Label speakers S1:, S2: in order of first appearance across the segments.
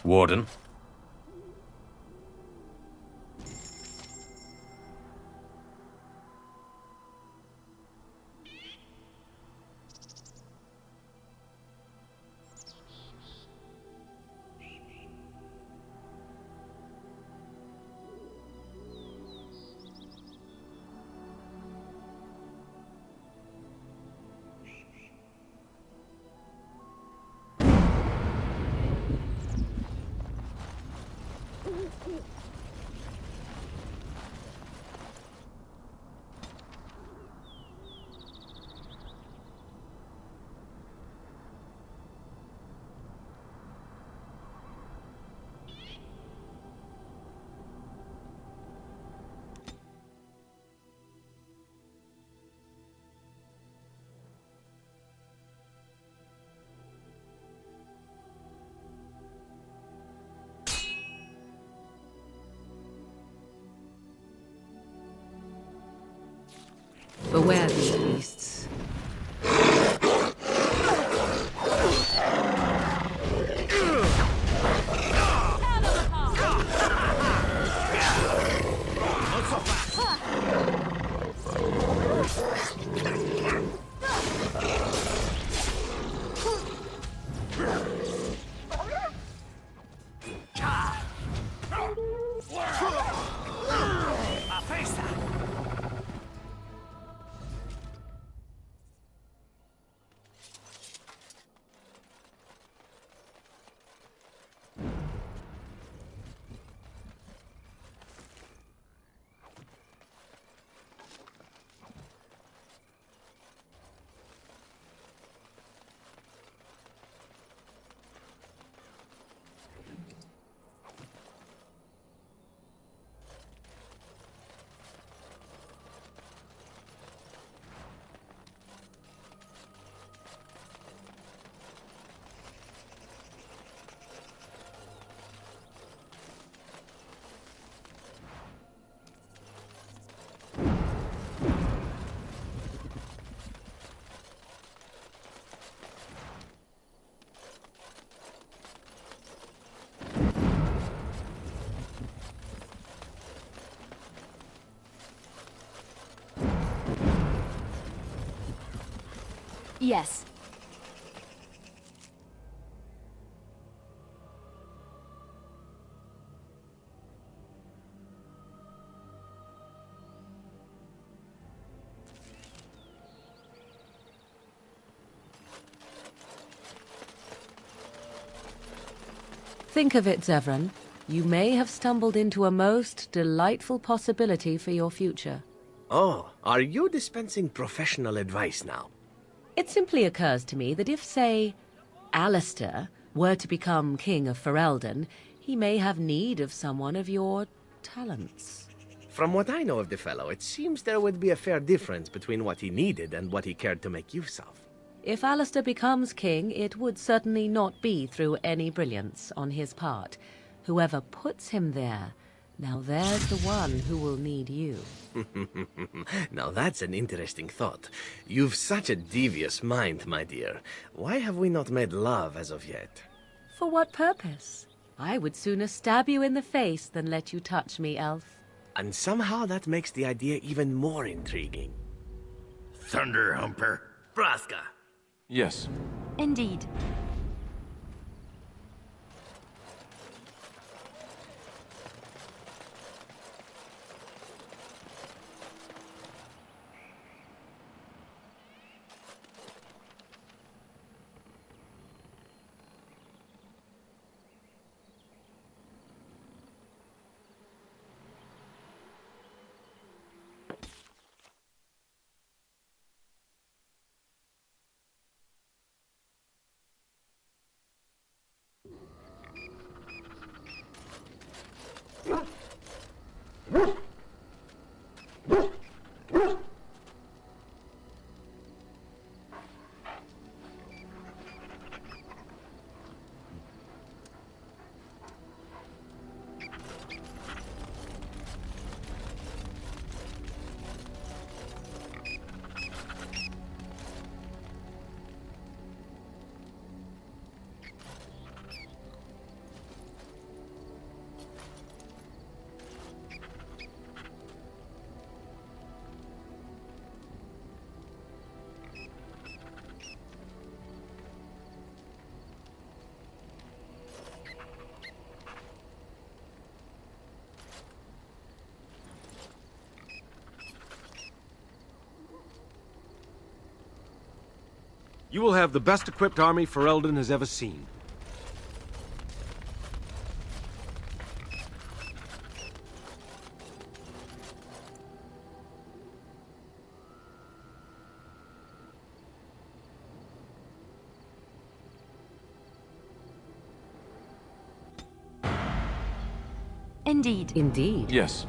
S1: Warden?
S2: Beware these beasts.
S3: Yes.
S2: Think of it, Zevran. You may have stumbled into a most delightful possibility for your future.
S4: Oh, are you dispensing professional advice now?
S2: It simply occurs to me that if, say, Alistair were to become King of Ferelden, he may have need of someone of your talents.
S4: From what I know of the fellow, it seems there would be a fair difference between what he needed and what he cared to make use of.
S2: If Alistair becomes king, it would certainly not be through any brilliance on his part. Whoever puts him there, now there's the one who will need you.
S4: Now that's an interesting thought. You've such a devious mind, my dear. Why have we not made love as of yet?
S2: For what purpose? I would sooner stab you in the face than let you touch me, elf.
S4: And somehow that makes the idea even more intriguing.
S5: Thunder Humper.
S4: Braska!
S1: Yes.
S3: Indeed.
S6: You will have the best equipped army Ferelden has ever seen.
S3: Indeed.
S2: Indeed.
S1: Yes.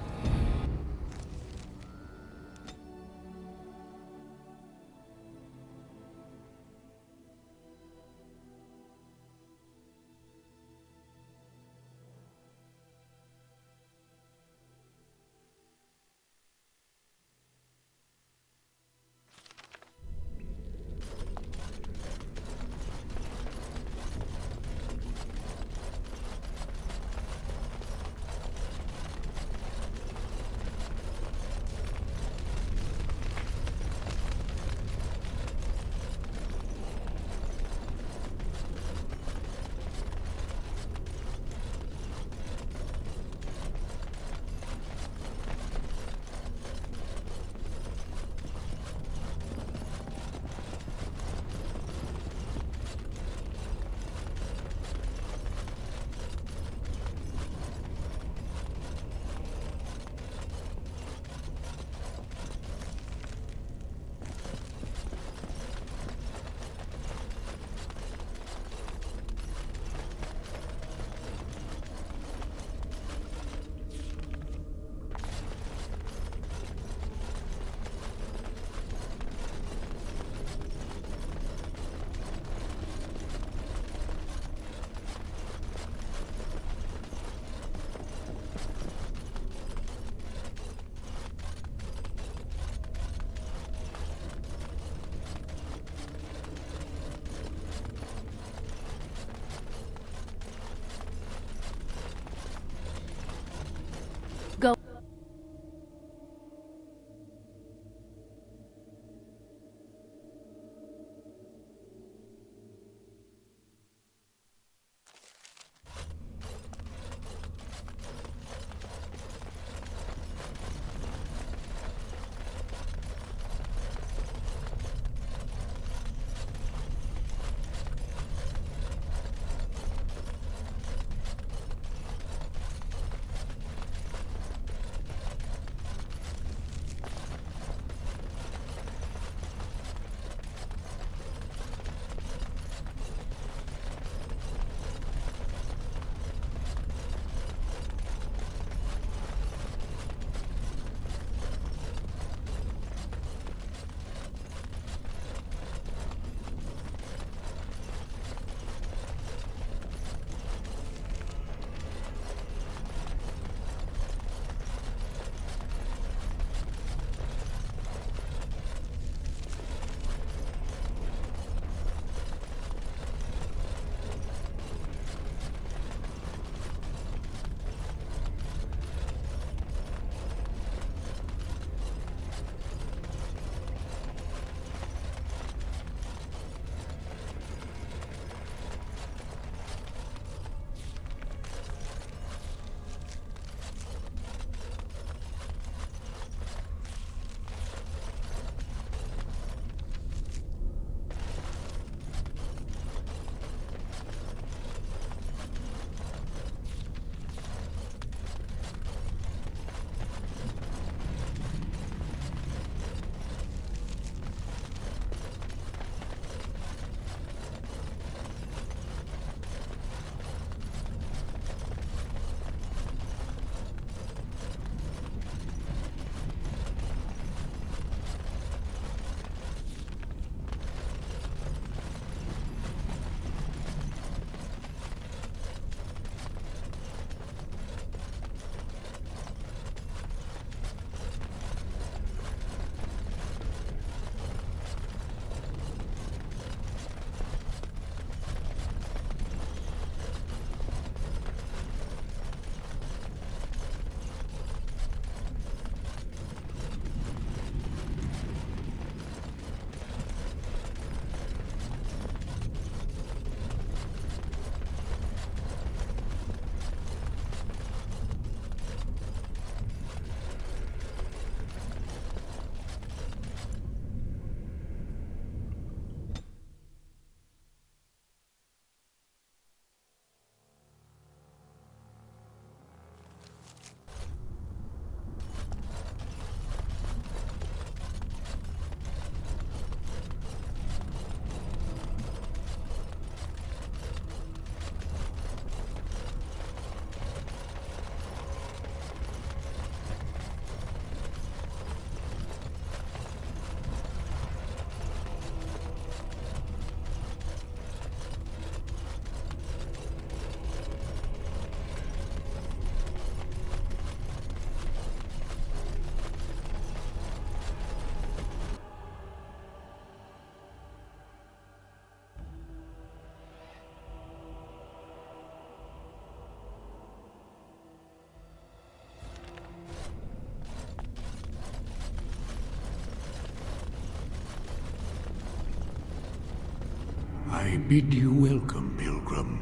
S7: I bid you welcome, pilgrim.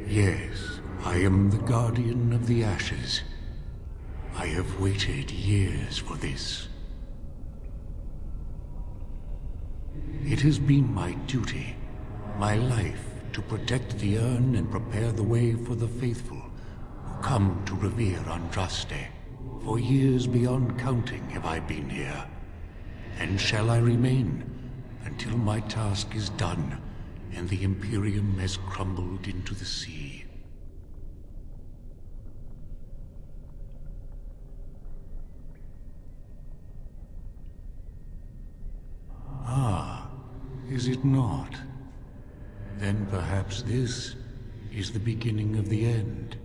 S7: Yes, I am the guardian of the ashes. I have waited years for this. It has been my duty, my life, to protect the urn and prepare the way for the faithful who come to revere Andraste. For years beyond counting have I been here, and shall I remain until my task is done and the Imperium has crumbled into the sea. Ah, is it not? Then perhaps this is the beginning of the end.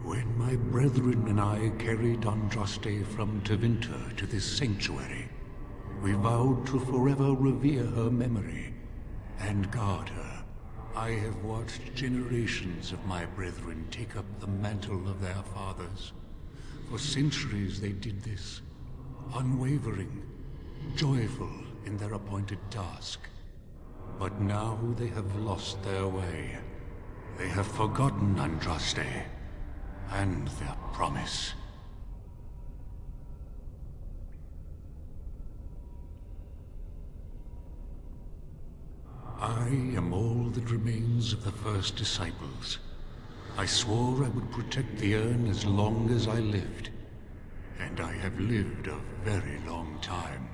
S7: When my brethren and I carried Andraste from Tevinter to this sanctuary, we vowed to forever revere her memory and guard her. I have watched generations of my brethren take up the mantle of their fathers. For centuries they did this, unwavering, joyful in their appointed task. But now they have lost their way. They have forgotten Andraste and their promise. I am all that remains of the first disciples. I swore I would protect the urn as long as I lived, and I have lived a very long time.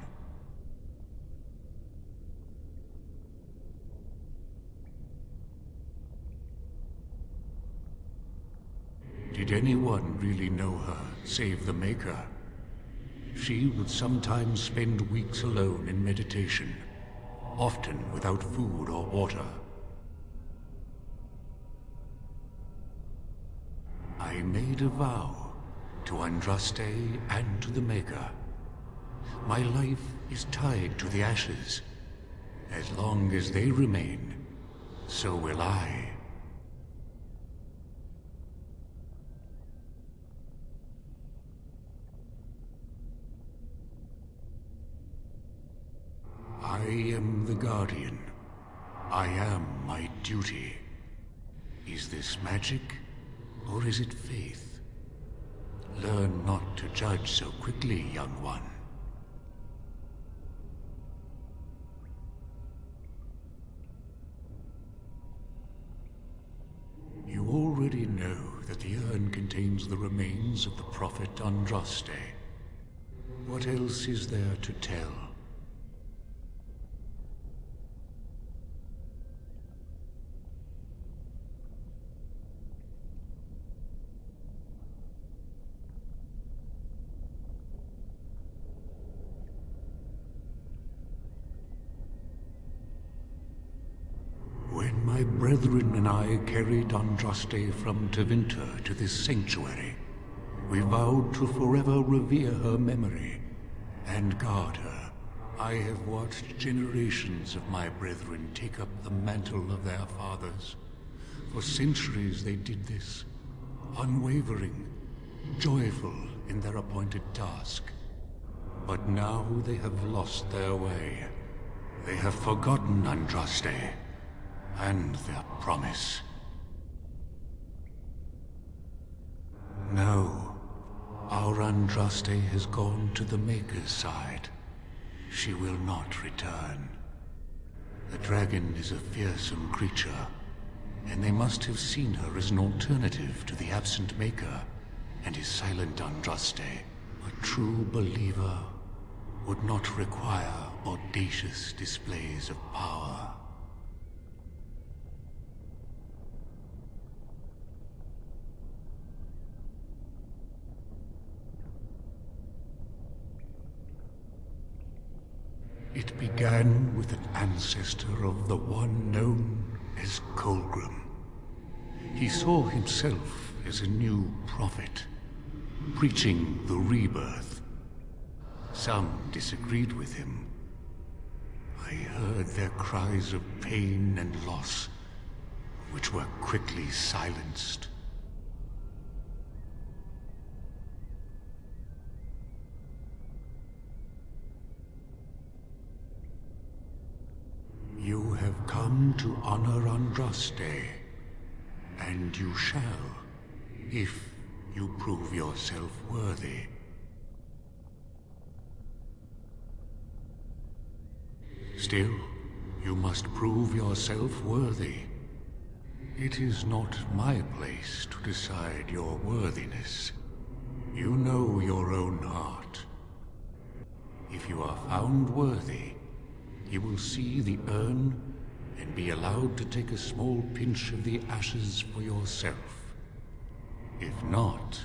S7: Did anyone really know her, save the Maker? She would sometimes spend weeks alone in meditation, often without food or water. I made a vow to Andraste and to the Maker. My life is tied to the ashes. As long as they remain, so will I. I am the Guardian. I am my duty. Is this magic, or is it faith? Learn not to judge so quickly, young one. You already know that the urn contains the remains of the prophet Andraste. What else is there to tell? When my brethren and I carried Andraste from Tevinter to this sanctuary, we vowed to forever revere her memory and guard her. I have watched generations of my brethren take up the mantle of their fathers. For centuries they did this, unwavering, joyful in their appointed task. But now they have lost their way. They have forgotten Andraste and their promise. No, our Andraste has gone to the Maker's side. She will not return. The dragon is a fearsome creature, and they must have seen her as an alternative to the absent Maker and his silent Andraste. A true believer would not require audacious displays of power. It began with an ancestor of the one known as Colgrim. He saw himself as a new prophet, preaching the rebirth. Some disagreed with him. I heard their cries of pain and loss, which were quickly silenced. Andraste, and you shall, if you prove yourself worthy. Still, you must prove yourself worthy. It is not my place to decide your worthiness. You know your own heart. If you are found worthy, you will see the urn and be allowed to take a small pinch of the ashes for yourself. If not...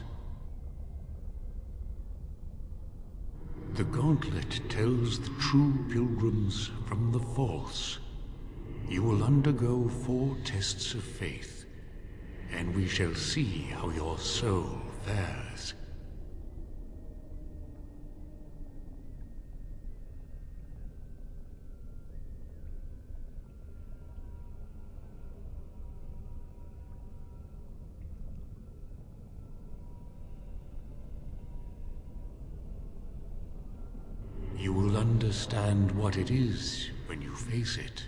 S7: The gauntlet tells the true pilgrims from the false. You will undergo 4 tests of faith, and we shall see how your soul fares. You will understand what it is when you face it.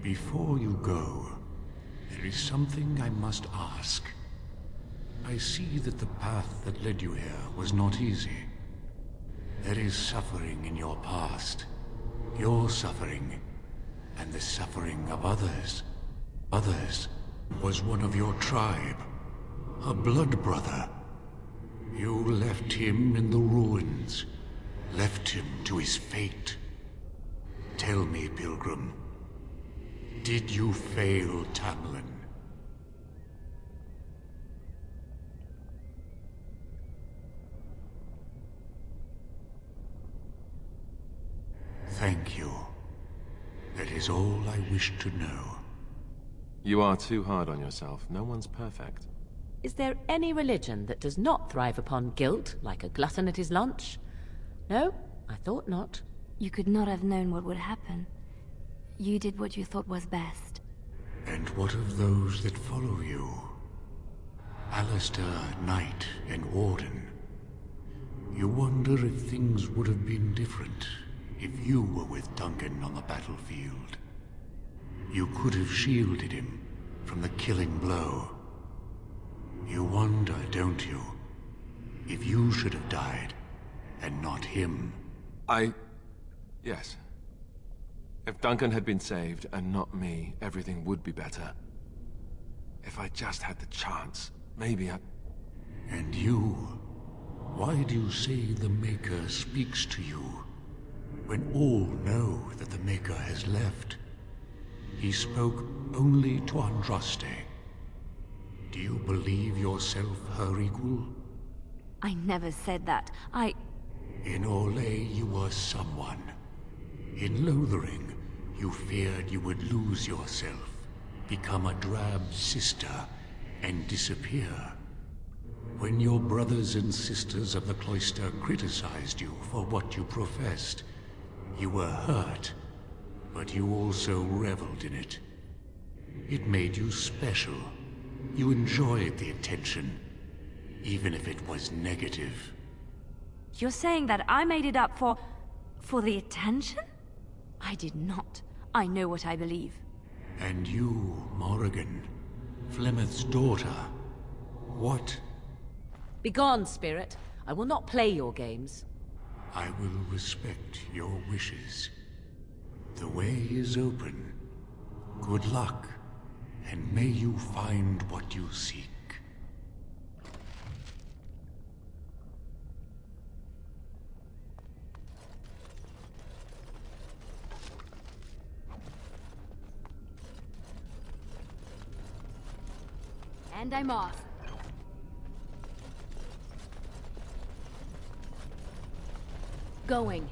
S7: Before you go, there is something I must ask. I see that the path that led you here was not easy. There is suffering in your past. Your suffering, and the suffering of others. Others was one of your tribe, a blood brother. You left him in the ruins, left him to his fate. Tell me, pilgrim, did you fail Tamlin? Thank you. That is all I wish to know.
S1: You are too hard on yourself. No one's perfect.
S2: Is there any religion that does not thrive upon guilt, like a glutton at his lunch? No, I thought not.
S3: You could not have known what would happen. You did what you thought was best.
S7: And what of those that follow you? Alistair, Knight, and Warden. You wonder if things would have been different if you were with Duncan on the battlefield. You could have shielded him from the killing blow. You wonder, don't you, if you should have died, and not him?
S1: Yes. If Duncan had been saved, and not me, everything would be better. If I just had the chance, maybe I...
S7: And you? Why do you say the Maker speaks to you, when all know that the Maker has left? He spoke only to Andraste. Do you believe yourself her equal?
S3: I never said that.
S7: In Orlais, you were someone. In Lothering, you feared you would lose yourself, become a drab sister, and disappear. When your brothers and sisters of the cloister criticized you for what you professed, you were hurt, but you also reveled in it. It made you special. You enjoyed the attention, even if it was negative.
S3: You're saying that I made it up for the attention? I did not. I know what I believe.
S7: And you, Morrigan, Flemeth's daughter, what?
S2: Begone, spirit. I will not play your games.
S7: I will respect your wishes. The way is open. Good luck, and may you find what you seek.
S3: And I'm off.
S2: Going.